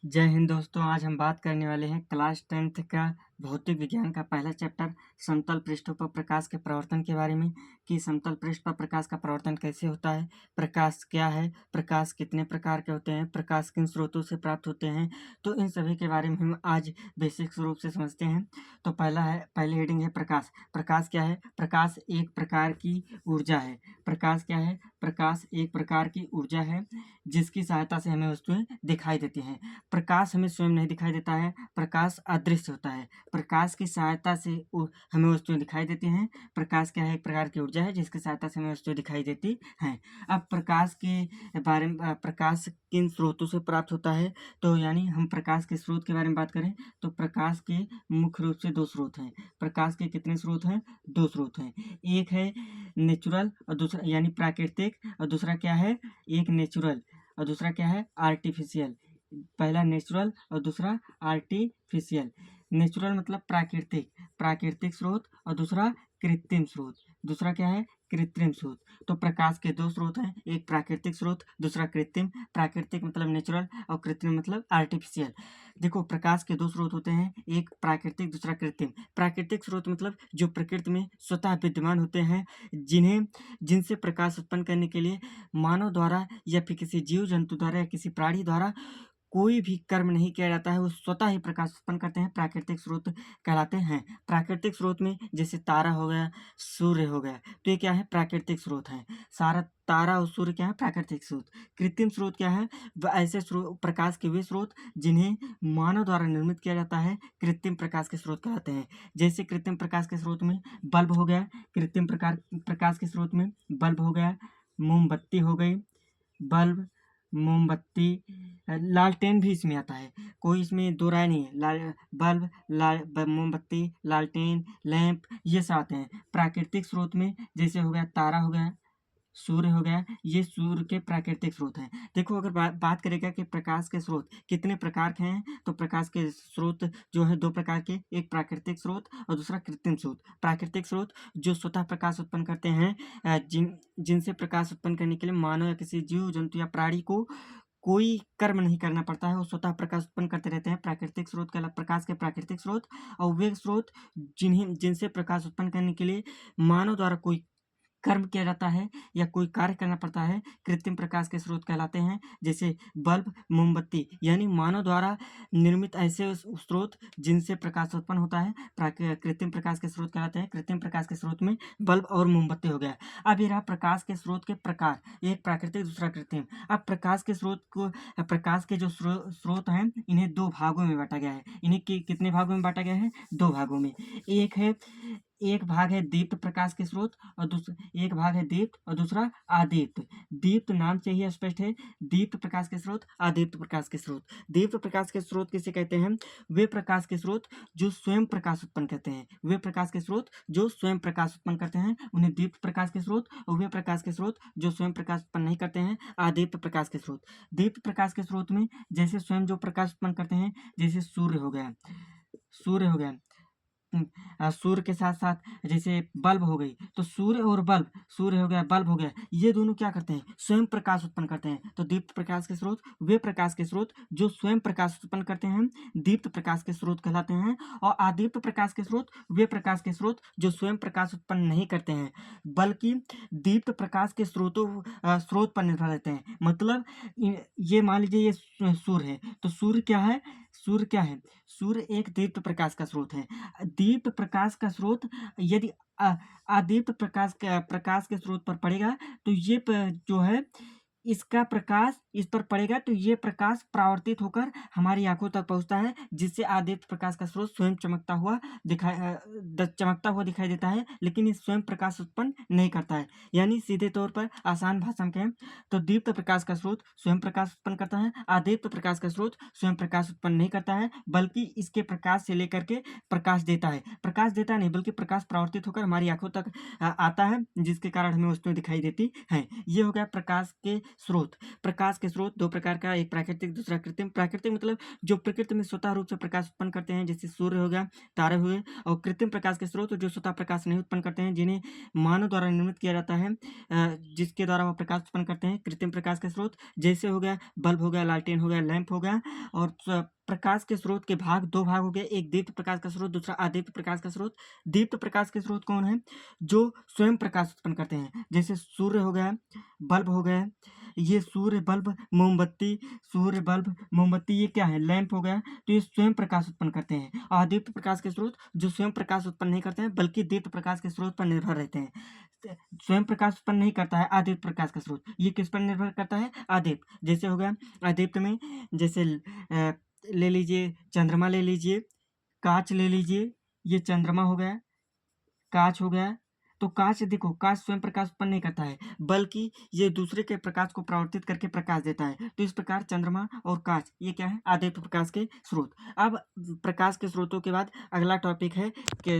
जय हिंद दोस्तों। आज हम बात करने वाले हैं क्लास 10th का भौतिक विज्ञान का पहला चैप्टर समतल पृष्ठों पर प्रकाश के प्रवर्तन के बारे में कि समतल पृष्ठ पर प्रकाश का प्रवर्तन कैसे होता है, प्रकाश क्या है, प्रकाश कितने प्रकार के होते हैं, प्रकाश किन स्रोतों से प्राप्त होते हैं। तो इन सभी के बारे में हम आज बेसिक रूप से समझते हैं। तो पहली हेडिंग है प्रकाश। प्रकाश क्या है? प्रकाश एक प्रकार की ऊर्जा है। प्रकाश क्या है? प्रकाश एक प्रकार की ऊर्जा है जिसकी सहायता से हमें वस्तुएं दिखाई देती हैं। प्रकाश हमें स्वयं नहीं दिखाई देता है, प्रकाश अदृश्य होता है। प्रकाश की सहायता से हमें वस्तुएं दिखाई देती हैं। प्रकाश क्या है? एक प्रकार की ऊर्जा है जिसकी सहायता से हमें वस्तुएं दिखाई देती हैं। अब प्रकाश के बारे में प्रकाश किन स्रोतों से प्राप्त होता है, तो यानी हम प्रकाश के स्रोत के बारे में बात करें तो प्रकाश के मुख्य रूप से दो स्रोत हैं। प्रकाश के कितने स्रोत हैं? दो स्रोत हैं। एक है नेचुरल और दूसरा यानी प्राकृतिक, और दूसरा क्या है? एक नेचुरल और दूसरा क्या है? आर्टिफिशियल। पहला नेचुरल और दूसरा आर्टिफिशियल। नेचुरल मतलब प्राकृतिक, प्राकृतिक स्रोत, और दूसरा कृत्रिम स्रोत। दूसरा क्या है? कृत्रिम स्रोत। तो प्रकाश के दो स्रोत हैं, एक प्राकृतिक स्रोत, दूसरा कृत्रिम। प्राकृतिक मतलब नेचुरल और कृत्रिम मतलब आर्टिफिशियल। देखो, प्रकाश के दो स्रोत होते हैं, एक प्राकृतिक, दूसरा कृत्रिम। प्राकृतिक स्रोत मतलब जो प्रकृति में स्वतः विद्यमान होते हैं, जिनसे प्रकाश उत्पन्न करने के लिए मानव द्वारा या फिर किसी जीव जंतु द्वारा या किसी प्राणी द्वारा कोई भी कर्म नहीं किया जाता है, वो स्वतः ही प्रकाश उत्पन्न करते हैं, प्राकृतिक स्रोत कहलाते हैं। प्राकृतिक स्रोत में जैसे तारा हो गया, सूर्य हो गया, तो ये क्या है? प्राकृतिक स्रोत है। सारा तारा और सूर्य क्या है? प्राकृतिक स्रोत। कृत्रिम स्रोत क्या है? ऐसे स्रोत, प्रकाश के वे स्रोत जिन्हें मानव द्वारा निर्मित किया जाता है, कृत्रिम प्रकाश के स्रोत कहलाते हैं। जैसे कृत्रिम प्रकाश के स्रोत में बल्ब हो गया, कृत्रिम प्रकाश के स्रोत में बल्ब हो गया, मोमबत्ती हो गई, बल्ब, मोमबत्ती, लालटेन भी इसमें आता है। कोई इसमें दो राय नहीं है। बल्ब, मोमबत्ती, लालटेन, लैंप, ये सब आते हैं प्राकृतिक स्रोत में। जैसे हो गया तारा हो गया, सूर्य हो गया, ये सूर्य के प्राकृतिक स्रोत हैं। देखो, अगर बात करेगा कि प्रकाश के स्रोत कितने प्रकार के हैं, तो प्रकाश के स्रोत जो है दो प्रकार के, एक प्राकृतिक स्रोत और दूसरा कृत्रिम स्रोत। प्राकृतिक स्रोत जो स्वतः प्रकाश उत्पन्न करते हैं, जिनसे प्रकाश उत्पन्न करने के लिए मानव या किसी जीव जंतु या प्राणी को कोई कर्म नहीं करना पड़ता है, वो स्वतः प्रकाश उत्पन्न करते रहते हैं। प्राकृतिक स्रोत कहला प्रकाश के प्राकृतिक स्रोत। और वे स्रोत जिनसे प्रकाश उत्पन्न करने के लिए मानव द्वारा कोई कर्म किया जाता है या कोई कार्य करना पड़ता है, कृत्रिम प्रकाश के स्रोत कहलाते हैं। जैसे बल्ब, मोमबत्ती, यानी मानव द्वारा निर्मित ऐसे स्रोत जिनसे प्रकाश उत्पन्न होता है, कृत्रिम प्रकाश के स्रोत कहलाते हैं। कृत्रिम प्रकाश के स्रोत में बल्ब और मोमबत्ती हो गया। अब ये रहा प्रकाश के स्रोत के प्रकार, एक प्राकृतिक, दूसरा कृत्रिम। अब प्रकाश के जो स्रोत हैं, इन्हें दो भागों में बांटा गया है। इन्हें कितने भागों में बांटा गया है? दो भागों में। एक भाग है दीप्त प्रकाश के स्रोत, और दूसरा एक भाग है दीप्त और दूसरा अदीप्त। दीप्त नाम से ही स्पष्ट है, दीप्त प्रकाश के स्रोत, अदीप्त प्रकाश के स्रोत। दीप्त प्रकाश के स्रोत किसे कहते हैं? वे प्रकाश के स्रोत जो स्वयं प्रकाश उत्पन्न करते हैं। वे प्रकाश के स्रोत जो स्वयं प्रकाश उत्पन्न करते हैं उन्हें दीप्त प्रकाश के स्रोत, और वे प्रकाश के स्रोत जो स्वयं प्रकाश उत्पन्न नहीं करते हैं, अदीप्त प्रकाश के स्रोत। दीप्त प्रकाश के स्रोत में जैसे स्वयं जो प्रकाश उत्पन्न करते हैं, जैसे सूर्य हो गया, सूर्य हो गया, सूर्य के साथ साथ जैसे बल्ब हो गई, तो सूर्य और बल्ब, सूर्य हो गया, बल्ब हो गया, ये दोनों क्या करते हैं? स्वयं प्रकाश उत्पन्न करते हैं। तो दीप्त प्रकाश के स्रोत वे प्रकाश के स्रोत जो स्वयं प्रकाश उत्पन्न करते हैं, दीप्त प्रकाश के स्रोत कहलाते हैं। और अदीप्त प्रकाश के स्रोत वे प्रकाश के स्रोत जो स्वयं प्रकाश उत्पन्न नहीं करते हैं, बल्कि दीप्त प्रकाश के स्रोत पर निर्भर रहते हैं। मतलब ये मान लीजिए, ये सूर्य है, तो सूर्य क्या है? सूर्य क्या है? सूर्य एक दीप्त प्रकाश का स्रोत है। दीप्त प्रकाश का स्रोत यदि अदीप्त प्रकाश के स्रोत पर पड़ेगा, तो ये जो है, इसका प्रकाश इस पर पड़ेगा, तो ये प्रकाश परावर्तित होकर हमारी आंखों तक पहुंचता है, जिससे आदित्य प्रकाश का स्रोत स्वयं चमकता हुआ दिखाई देता है, लेकिन ये स्वयं प्रकाश उत्पन्न नहीं करता है। यानी सीधे तौर पर आसान भाषा में कहें तो दीप्त प्रकाश का स्रोत स्वयं प्रकाश उत्पन्न करता है, आदित्य प्रकाश का स्रोत स्वयं प्रकाश उत्पन्न नहीं करता है, बल्कि इसके प्रकाश से लेकर के प्रकाश देता है। प्रकाश देता नहीं, बल्कि प्रकाश परावर्तित होकर हमारी आंखों तक आता है, जिसके कारण हमें वस्तुएं दिखाई देती हैं। ये हो गया प्रकाश के के स्रोत दो प्रकार का, एक प्राकृतिक दूसरा कृत्रिम। प्राकृतिक मतलब जो प्रकृति में स्वतः रूप से प्रकाश उत्पन्न करते हैं, जैसे सूर्य हो गया, तारे हुए। और कृत्रिम प्रकाश के स्रोत जो स्वतः प्रकाश नहीं उत्पन्न करते हैं, जिन्हें मानव द्वारा निर्मित किया जाता है, जिसके द्वारा वह प्रकाश उत्पन्न करते हैं, कृत्रिम प्रकाश के स्रोत। जैसे हो गया बल्ब हो गया, लालटेन हो गया, लैंप हो गया। और प्रकाश के स्रोत के भाग दो भाग हो गए, एक दीप्त प्रकाश का स्रोत, दूसरा अदीप्त प्रकाश का स्रोत। दीप्त प्रकाश के स्रोत कौन है? जो स्वयं प्रकाश उत्पन्न करते हैं, जैसे सूर्य हो गया, बल्ब हो गया। ये सूर्य, बल्ब, मोमबत्ती, सूर्य, बल्ब, मोमबत्ती, ये क्या है? लैंप हो गया। तो ये स्वयं प्रकाश उत्पन्न करते हैं। अदीप्त प्रकाश के स्रोत जो स्वयं प्रकाश उत्पन्न नहीं करते हैं, बल्कि दीप्त प्रकाश के स्रोत पर निर्भर रहते हैं। स्वयं प्रकाश उत्पन्न नहीं करता है अदीप्त प्रकाश का स्रोत, ये किस पर निर्भर करता है? अदीप्त। जैसे हो गया अदीप्त में, जैसे ले लीजिए चंद्रमा, ले लीजिए कांच, ले लीजिए, ये चंद्रमा हो गया, कांच हो गया। तो कांच देखो, कांच स्वयं प्रकाश उत्पन्न नहीं करता है, बल्कि ये दूसरे के प्रकाश को परावर्तित करके प्रकाश देता है। तो इस प्रकार चंद्रमा और कांच ये क्या है? अदीप्त प्रकाश के स्रोत। अब प्रकाश के स्रोतों के बाद अगला टॉपिक है कि